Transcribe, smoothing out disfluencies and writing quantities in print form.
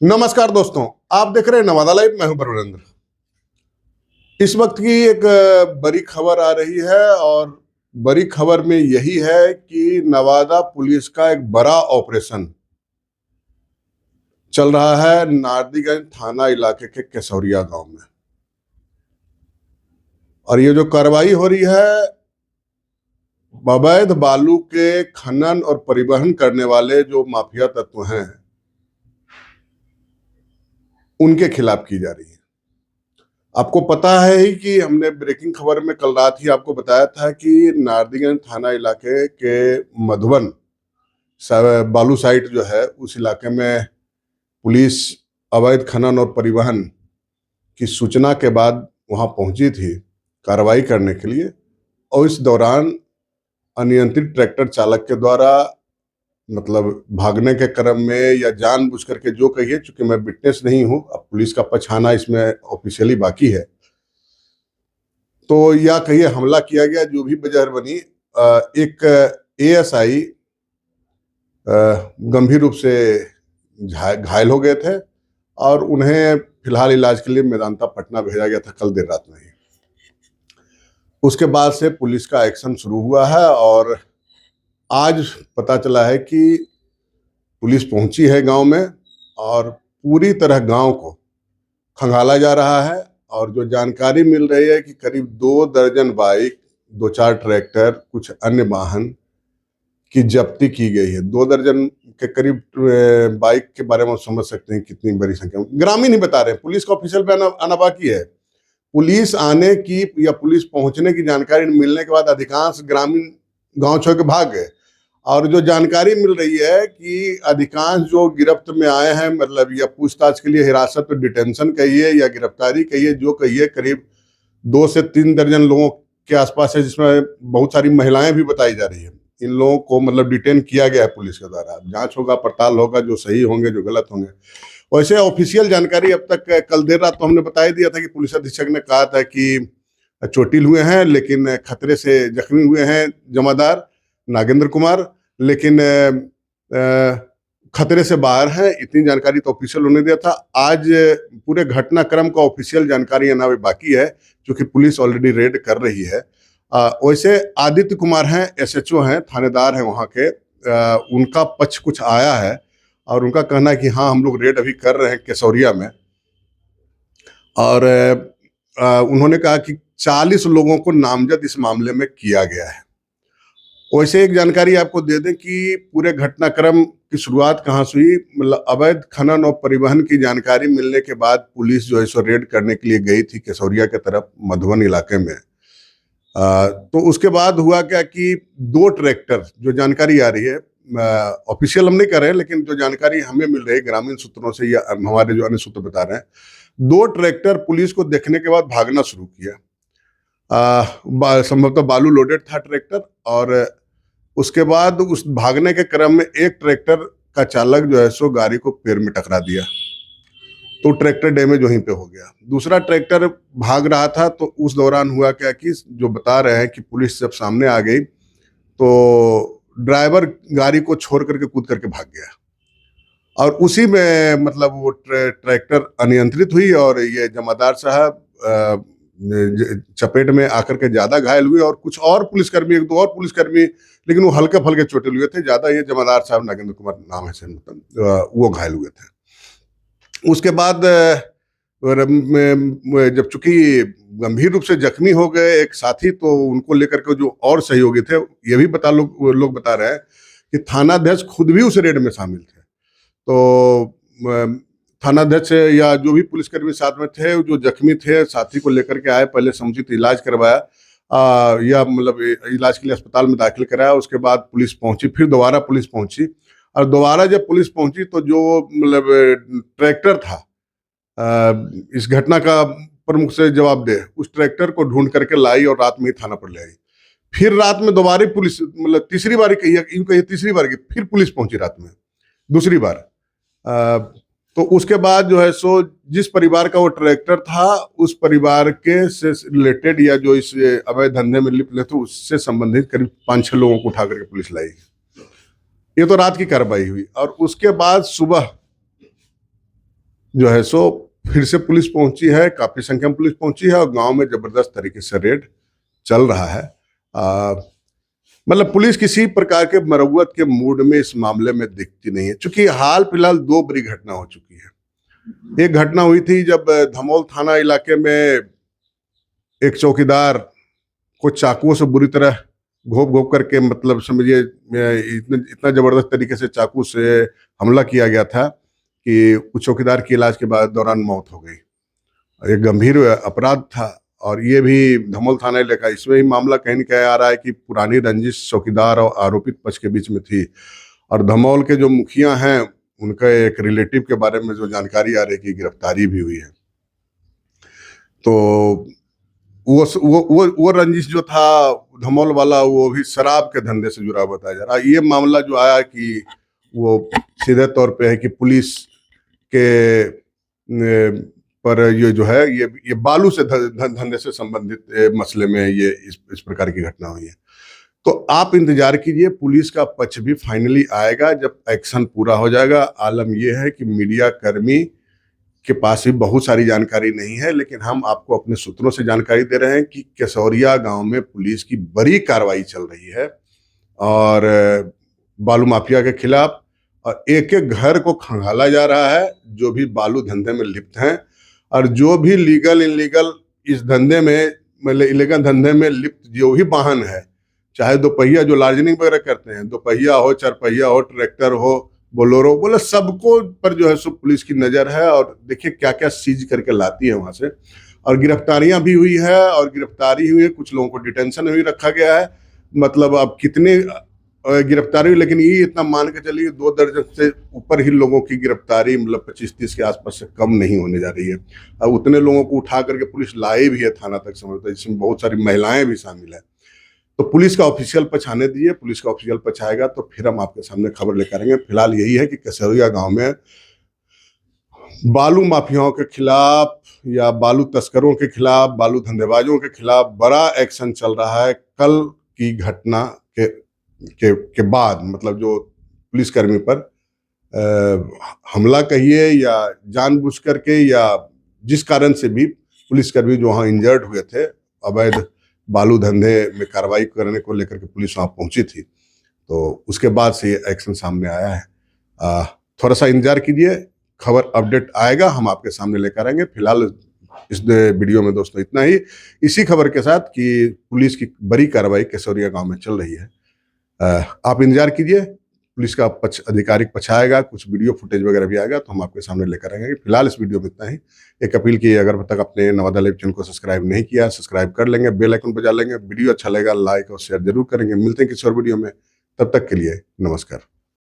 नमस्कार दोस्तों, आप देख रहे हैं नवादा लाइव। मैं हूं परविंद्र। इस वक्त की एक बड़ी खबर आ रही है और बड़ी खबर में यही है कि नवादा पुलिस का एक बड़ा ऑपरेशन चल रहा है नारदीगंज थाना इलाके के केसौरिया गांव में। और ये जो कार्रवाई हो रही है अवैध बालू के खनन और परिवहन करने वाले जो माफिया तत्व हैं उनके खिलाफ की जा रही है। आपको पता है ही कि हमने ब्रेकिंग खबर में कल रात ही आपको बताया था कि नारदीगंज थाना इलाके के मधुबन बालू साइट जो है उस इलाके में पुलिस अवैध खनन और परिवहन की सूचना के बाद वहां पहुंची थी कार्रवाई करने के लिए। और इस दौरान अनियंत्रित ट्रैक्टर चालक के द्वारा मतलब भागने के क्रम में या जानबूझ करके जो कहिए, चूंकि मैं विटनेस नहीं हूं, अब पुलिस का पक्ष आना इसमें ऑफिशियली बाकी है, तो या कहिए हमला किया गया। जो भी वजह बनी, एक एएसआई गंभीर रूप से घायल हो गए थे और उन्हें फिलहाल इलाज के लिए मेदांता पटना भेजा गया था कल देर रात में ही। उसके बाद से पुलिस का एक्शन शुरू हुआ है और आज पता चला है कि पुलिस पहुंची है गांव में और पूरी तरह गांव को खंगाला जा रहा है। और जो जानकारी मिल रही है कि करीब 2 दर्जन बाइक, 2-4 ट्रैक्टर, कुछ अन्य वाहन की जब्ती की गई है। 2 दर्जन के करीब बाइक के बारे में समझ सकते हैं कितनी बड़ी संख्या। ग्रामीण ही बता रहे हैं, पुलिस का ऑफिशियल बयान आना बाकी है। पुलिस आने की या पुलिस पहुंचने की जानकारी मिलने के बाद अधिकांश ग्रामीण गांव छोड़ के भाग गए। और जो जानकारी मिल रही है कि अधिकांश जो गिरफ्त में आए हैं, मतलब या पूछताछ के लिए हिरासत में, डिटेंशन कहिए या गिरफ्तारी कहिए, जो कहिए, करीब 2 से 3 दर्जन लोगों के आसपास है, जिसमें बहुत सारी महिलाएं भी बताई जा रही है। इन लोगों को मतलब डिटेन किया गया है पुलिस के द्वारा। जांच होगा, पड़ताल होगा, जो सही होंगे जो गलत होंगे। वैसे ऑफिशियल जानकारी अब तक, कल देर रात तो हमने बता ही दिया था कि पुलिस अधीक्षक ने कहा था कि चोटिल हुए हैं लेकिन खतरे से जख्मी हुए हैं जमादार नागेंद्र कुमार, लेकिन खतरे से बाहर है। इतनी जानकारी तो ऑफिशियल होने दिया था। आज पूरे घटनाक्रम का ऑफिशियल जानकारी आना बाकी है, क्योंकि पुलिस ऑलरेडी रेड कर रही है। वैसे आदित्य कुमार हैं, एसएचओ हैं, थानेदार हैं वहाँ के। उनका पक्ष कुछ आया है और उनका कहना है कि हाँ, हम लोग रेड अभी कर रहे हैं केसौरिया में। और उन्होंने कहा कि 40 लोगों को नामजद इस मामले में किया गया है। वैसे एक जानकारी आपको दे दें कि पूरे घटनाक्रम की शुरुआत कहाँ से हुई। मतलब अवैध खनन और परिवहन की जानकारी मिलने के बाद पुलिस जो है सो रेड करने के लिए गई थी केसौरिया के तरफ, मधुबन इलाके में। तो उसके बाद हुआ क्या कि 2 ट्रैक्टर, जो जानकारी आ रही है, ऑफिशियल हम नहीं कर रहे हैं, लेकिन जो जानकारी हमें मिल रही है ग्रामीण सूत्रों से या हमारे जो अन्य सूत्र बता रहे हैं, 2 ट्रैक्टर पुलिस को देखने के बाद भागना शुरू किया। संभवतः बालू लोडेड था ट्रैक्टर। और उसके बाद उस भागने के क्रम में एक ट्रैक्टर का चालक जो है सो गाड़ी को पेड़ में टकरा दिया, तो ट्रैक्टर डैमेज वहीं पे हो गया। दूसरा ट्रैक्टर भाग रहा था, तो उस दौरान हुआ क्या कि जो बता रहे हैं कि पुलिस जब सामने आ गई तो ड्राइवर गाड़ी को छोड़ करके कूद करके भाग गया। और उसी में मतलब वो ट्रैक्टर अनियंत्रित हुई और ये जमादार साहब चपेट में आकर के ज्यादा घायल हुए। और कुछ और पुलिसकर्मी, 1-2 और पुलिसकर्मी, लेकिन वो हल्के फल्के चोटिल हुए थे। ज्यादा ये जमादार साहब, नागेंद्र कुमार नाम है से, वो घायल हुए थे। उसके बाद जब चूंकि गंभीर रूप से जख्मी हो गए एक साथी, तो उनको लेकर के जो और सहयोगी थे, ये भी लोग बता रहे हैं कि थानाध्यक्ष खुद भी उस रेड में शामिल थे। तो थानाध्यक्ष या जो भी पुलिसकर्मी साथ में थे, जो जख्मी थे, साथी को लेकर के आए, पहले समुचित इलाज करवाया, या मतलब इलाज के लिए अस्पताल में दाखिल कराया। उसके बाद पुलिस पहुंची, फिर दोबारा पुलिस पहुंची। और दोबारा जब पुलिस पहुंची तो जो मतलब ट्रैक्टर था, इस घटना का प्रमुख से जवाब दे, उस ट्रैक्टर को ढूंढ करके लाई और रात में ही थाना पर ले आई। फिर रात में दोबारा पुलिस, मतलब तीसरी बार कही, तीसरी बार की फिर पुलिस पहुंची रात में दूसरी बार। तो उसके बाद जो है सो जिस परिवार का वो ट्रैक्टर था, उस परिवार के से रिलेटेड या जो इस अवैध धंधे में लिप्त थे, उससे संबंधित करीब 5-6 लोगों को उठा करके पुलिस लाई। ये तो रात की कार्रवाई हुई। और उसके बाद सुबह जो है सो फिर से पुलिस पहुंची है, काफी संख्या में पुलिस पहुंची है और गांव में जबरदस्त तरीके से रेड चल रहा है। मतलब पुलिस किसी प्रकार के मरम्मत के मूड में इस मामले में दिखती नहीं है, क्योंकि हाल फिलहाल दो बड़ी घटना हो चुकी है। एक घटना हुई थी जब धमोल थाना इलाके में एक चौकीदार को चाकुओं से बुरी तरह घोप घोप करके, मतलब समझिए इतना जबरदस्त तरीके से चाकू से हमला किया गया था कि उस चौकीदार की इलाज के बाद दौरान मौत हो गई। एक गंभीर अपराध था और ये भी धमोल थाना इलाका, इसमें ही मामला कहीं न कहीं आ रहा है कि पुरानी रंजिश चौकीदार और आरोपित पक्ष के बीच में थी। और धमोल के जो मुखिया हैं उनका एक रिलेटिव के बारे में जो जानकारी आ रही है कि गिरफ्तारी भी हुई है। तो वो रंजिश जो था धमोल वाला, वो भी शराब के धंधे से जुड़ा बताया जा रहा है। ये मामला जो आया कि वो सीधे तौर पे है कि पुलिस के पर ये जो है ये बालू से धंधे से संबंधित मसले में ये इस प्रकार की घटना हुई है। तो आप इंतजार कीजिए, पुलिस का पक्ष भी फाइनली आएगा जब एक्शन पूरा हो जाएगा। आलम यह है कि मीडिया कर्मी के पास भी बहुत सारी जानकारी नहीं है, लेकिन हम आपको अपने सूत्रों से जानकारी दे रहे हैं कि केसौरिया गांव में पुलिस की बड़ी कार्रवाई चल रही है और बालू माफिया के खिलाफ, और एक एक घर को खंगाला जा रहा है जो भी बालू धंधे में लिप्त हैं और जो भी लीगल इनलीगल इस धंधे में, मतलब इलीगल धंधे में लिप्त जो भी वाहन है, चाहे दोपहिया जो लार्जनिंग वगैरह करते हैं, दोपहिया हो, चारपहिया हो, ट्रैक्टर हो, बोलोरो, बोले सबको पर जो है सो पुलिस की नजर है। और देखिए क्या क्या सीज करके लाती है वहां से, और गिरफ्तारियां भी हुई है और गिरफ्तारी हुई है, कुछ लोगों को डिटेंशन में भी रखा गया है। मतलब अब कितने गिरफ्तारी हुई, लेकिन ये इतना मान के चलिए 2 दर्जन से ऊपर ही लोगों की गिरफ्तारी, मतलब 25-30 के आसपास से कम नहीं होने जा रही है। अब उतने लोगों को उठा करके पुलिस लाई भी है थाना तक, समझता है, जिसमें बहुत सारी महिलाएं भी शामिल है। तो पुलिस का ऑफिशियल पक्ष आने दीजिए, पुलिस का ऑफिशियल पक्ष आएगा तो फिर हम आपके सामने खबर लेकर आएंगे। फिलहाल यही है कि केसौरिया गांव में बालू माफियाओं के खिलाफ या बालू तस्करों के खिलाफ, बालू धंधेबाजों के खिलाफ बड़ा एक्शन चल रहा है। कल की घटना के बाद, मतलब जो पुलिसकर्मी पर हमला कहिए या जानबूझ करके या जिस कारण से भी पुलिसकर्मी जो वहाँ इंजर्ड हुए थे, अवैध बालू धंधे में कार्रवाई करने को लेकर के पुलिस वहाँ पहुंची थी, तो उसके बाद से ये एक्शन सामने आया है। थोड़ा सा इंतजार कीजिए, खबर अपडेट आएगा, हम आपके सामने लेकर आएंगे। फिलहाल इस वीडियो में दोस्तों इतना ही, इसी खबर के साथ कि पुलिस की बड़ी कार्रवाई केसौरिया गांव में चल रही है। आप इंतजार कीजिए, पुलिस का पक्ष, आधिकारिक पक्ष आएगा, कुछ वीडियो फुटेज वगैरह भी आएगा तो हम आपके सामने लेकर आएंगे। फिलहाल इस वीडियो में इतना ही। एक अपील की, अगर अब तक आपने नवादा लाइव चैनल को सब्सक्राइब नहीं किया, सब्सक्राइब कर लेंगे, बेल आइकन बजा लेंगे। वीडियो अच्छा लगेगा लाइक और शेयर जरूर करेंगे। मिलते हैं किसी और वीडियो में, तब तक के लिए नमस्कार।